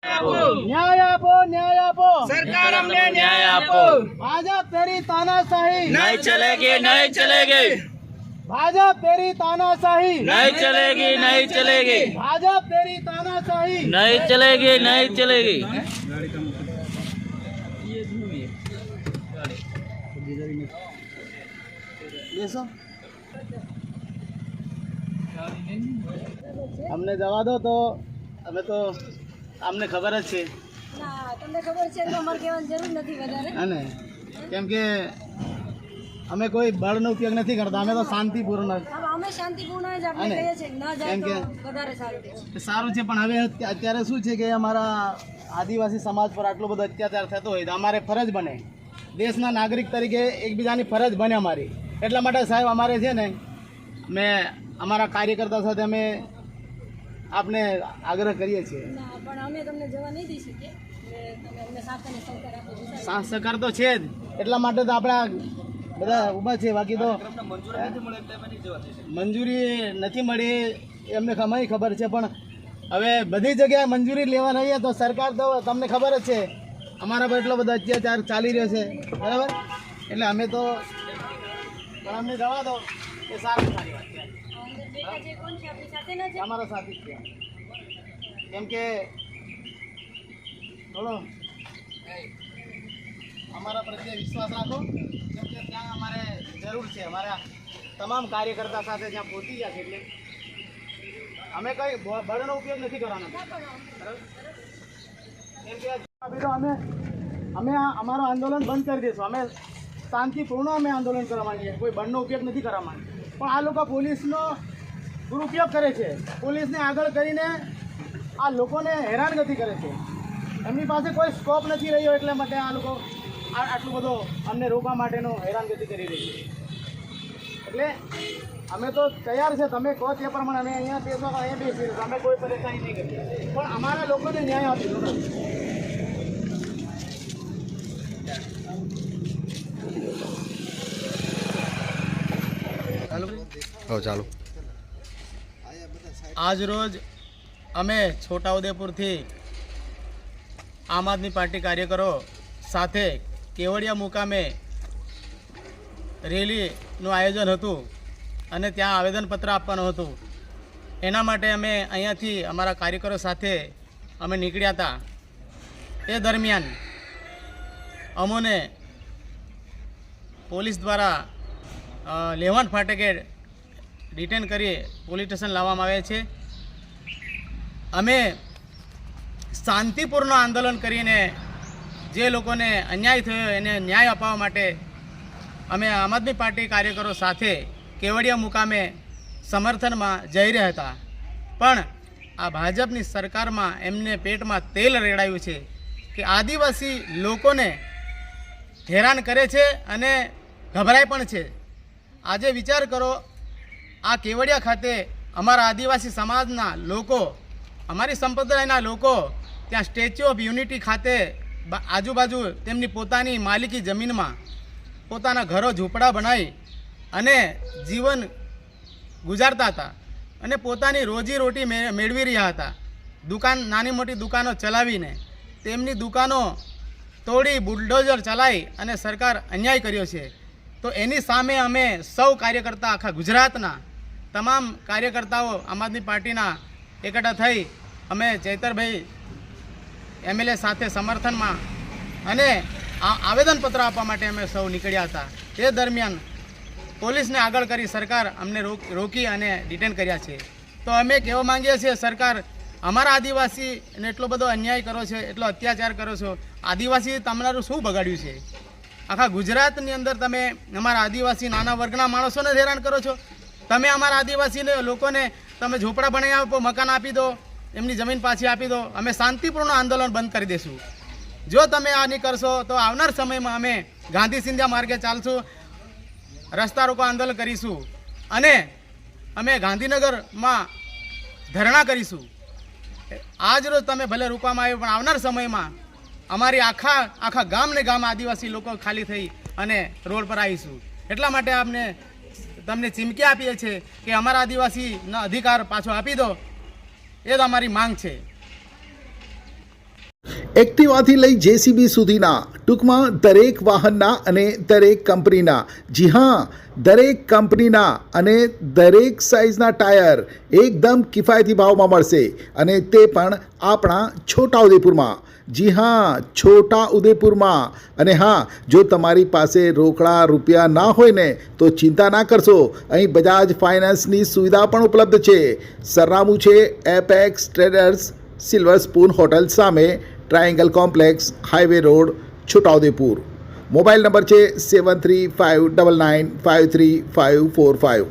न्याय आपो, न्याय आपो, सरकार हमने न्याय आपो। भाजपा तेरी तानाशाही नहीं चलेगी, नहीं चलेगी, भाजपा तेरी तानाशाही नहीं चलेगी, नहीं चलेगी, भाजपा तेरी तानाशाही नहीं चलेगी, नहीं चलेगी। અમને જવા દો તો અમે તો અમને ખબર જ છે ના તમને ખબર છે તો અમારે કહેવાની જરૂર નથી વધારે અને કેમ કે અમે કોઈ બળનો ઉપયોગ નથી કરતા, અમે તો શાંતિપૂર્ણ હવે અમે શાંતિપૂર્ણ જ આપણે અને કહીએ છીએ ન જાય કેમ તો કે વધારે સારું છે સારું છે. પણ હવે અત્યારે શું છે કે અમારા આદિવાસી સમાજ પર આટલો બધો અત્યાચાર થતો હોય તો અમારે ફરજ બને, દેશના નાગરિક તરીકે એકબીજાની ફરજ બને અમારી. એટલા માટે સાહેબ અમારે છે ને મેં અમારા કાર્યકર્તા સાથે અમે આપને આગ્રહ કરીએ છીએ. ના પણ અમે તમને જવા નહીં દઈ શકીએ એટલે તમે અમને સાથે ને સહકાર આપો વિચાર સાથ સહકાર તો છે જ, એટલા માટે તો આપણા બધા ઊભા છે. બાકી તો મંજૂરી નથી મળી એ અમને ખબર છે, પણ હવે બધી જગ્યાએ મંજૂરી લેવા રહીએ તો સરકાર તો તમને ખબર જ છે અમારા પર એટલો બધો અત્યાચાર ચાલી રહ્યો છે, બરાબર. એટલે અમે તો પણ અમને જવા દો એ સારી વાત છે. અંદર બેઠા જે કોણ છે આપણી સાથે ના છે અમારા સાથે જ છે, કેમ કે થોડો અમારા પ્રત્યે વિશ્વાસ રાખો, કેમ કે ત્યાં અમારે જરૂર છે. અમારા તમામ કાર્યકર્તા સાથે ત્યાં પહોંચી ગયા છે, એટલે અમે કઈ બળનો ઉપયોગ નથી કરવાનો, બરાબર. કેમ કે અમે અમારું આંદોલન બંધ કરી દઈશું. અમે શાંતિપૂર્ણ અમે આંદોલન કરવા માંગીએ, કોઈ બળનો ઉપયોગ નથી કરવા માંગીએ. પણ આ લોકો પોલીસનો દુરુપયોગ કરે છે, પોલીસને આગળ કરીને આ લોકોને હેરાનગતિ કરે છે. એમની પાસે કોઈ સ્કોપ નથી રહ્યો, એટલે માટે આ લોકો આટલું બધો અમને રોકવા માટેનો હેરાનગતિ કરી રહી છે. એટલે અમે તો તૈયાર છે, તમે કહો તે પ્રમાણે અમે અહીંયા બેસો તો અહીંયા બેસીશું, અમે કોઈ પરેશાની નહીં કરીએ, પણ અમારા લોકોને ન્યાય આપીશું. ચાલો. આજ રોજ અમે છોટાઉદેપુરથી આમ આદમી પાર્ટી કાર્યકરો સાથે કેવડિયા મુકામે રેલીનું આયોજન હતું અને ત્યાં આવેદનપત્ર આપવાનું હતું. એના માટે અમે અહીંયાથી અમારા કાર્યકરો સાથે અમે નીકળ્યા હતા. એ દરમિયાન અમોને પોલીસ દ્વારા લેવાંટ ફાટકે ડિટેન કરી પોલીસ સ્ટેશન લાવવામાં આવે છે. અમે શાંતિપૂર્ણ આંદોલન કરીને જે લોકોને અન્યાય થયો એને ન્યાય અપાવવા માટે અમે આમ આદમી પાર્ટી કાર્યકરો સાથે કેવડિયા મુકામે સમર્થનમાં જઈ રહ્યા હતા. પણ આ ભાજપની સરકારમાં એમને પેટમાં તેલ રેડાયું છે કે આદિવાસી લોકોને હેરાન કરે છે અને ગભરાય પણ છે. આજે વિચાર કરો, આ કેવડિયા ખાતે અમારા આદિવાસી સમાજના લોકો, અમારી સંપ્રદાયના લોકો ત્યાં સ્ટેચ્યુ ઓફ યુનિટી ખાતે આજુબાજુ તેમની પોતાની માલિકી જમીનમાં પોતાના ઘરો ઝૂંપડા બનાવી અને જીવન ગુજારતા હતા અને પોતાની રોજીરોટી મેળવી રહ્યા હતા. દુકાન, નાની મોટી દુકાનો ચલાવીને તેમની દુકાનો તોડી બુલડોઝર ચલાવી અને સરકાર અન્યાય કર્યો છે. તો એની સામે અમે સૌ કાર્યકર્તા, આખા ગુજરાતના તમામ કાર્યકર્તાઓ આમ આદમી પાર્ટીના એકઠા થઈ અમે ચૈતરભાઈ એમએલએ સાથે સમર્થનમાં અને આવેદનપત્ર આપવા માટે અમે સૌ નીકળ્યા હતા. તે દરમિયાન પોલીસને આગળ કરી સરકાર અમને રોકી અને ડિટેન કર્યા છે. તો અમે કહેવા માંગીએ છીએ, સરકાર અમારા આદિવાસીને એટલો બધો અન્યાય કરો છો, એટલો અત્યાચાર કરો છો. આદિવાસી તમારું શું બગાડ્યું છે? આખા ગુજરાતની અંદર તમે અમારા આદિવાસી નાના વર્ગના માણસોને હેરાન કરો છો. તમે અમારા આદિવાસી લોકોને તમે ઝૂંપડા બનાવી આપો, મકાન આપી દો, એમની જમીન પાછી આપી દો. અમે શાંતિપૂર્ણ આંદોલન બંધ કરી દઈશું. જો તમે આ નહીં કરશો તો આવનાર સમયમાં અમે ગાંધી સિંધિયા માર્ગે ચાલશું, રસ્તા રોકો આંદોલન કરીશું અને અમે ગાંધીનગરમાં ધરણા કરીશું. આજ રોજ તમે ભલે રોકવામાં આવ્યો, પણ આવનાર સમયમાં અમારી આખા ગામને ગામ આદિવાસી લોકો ખાલી થઈ અને રોડ પર આવીશું. એટલા માટે તમને ચીમકી આપીએ છીએ કે અમારા આદિવાસીના અધિકાર પાછો આપી દો, એ જ અમારી માંગ છે. એક્ટિવાથી લઈ જેસીબી સુધીના, ટૂંકમાં દરેક વાહનના અને દરેક કંપનીના, જી હા, દરેક કંપનીના અને દરેક સાઇઝના ટાયર એકદમ કિફાયતી ભાવમાં મળશે, અને તે પણ આપણા છોટાઉદેપુરમાં. જી હા, છોટાઉદેપુરમાં. અને હા, જો તમારી પાસે રોકડા રૂપિયા ના હોય ને તો ચિંતા ના કરશો, અહીં બજાજ ફાઇનાન્સની સુવિધા પણ ઉપલબ્ધ છે. સરનામું છે apex traders, silver spoon hotel સામે, triangle complex, highway road, Chhota Udepur. Mobile number છે 7359953545.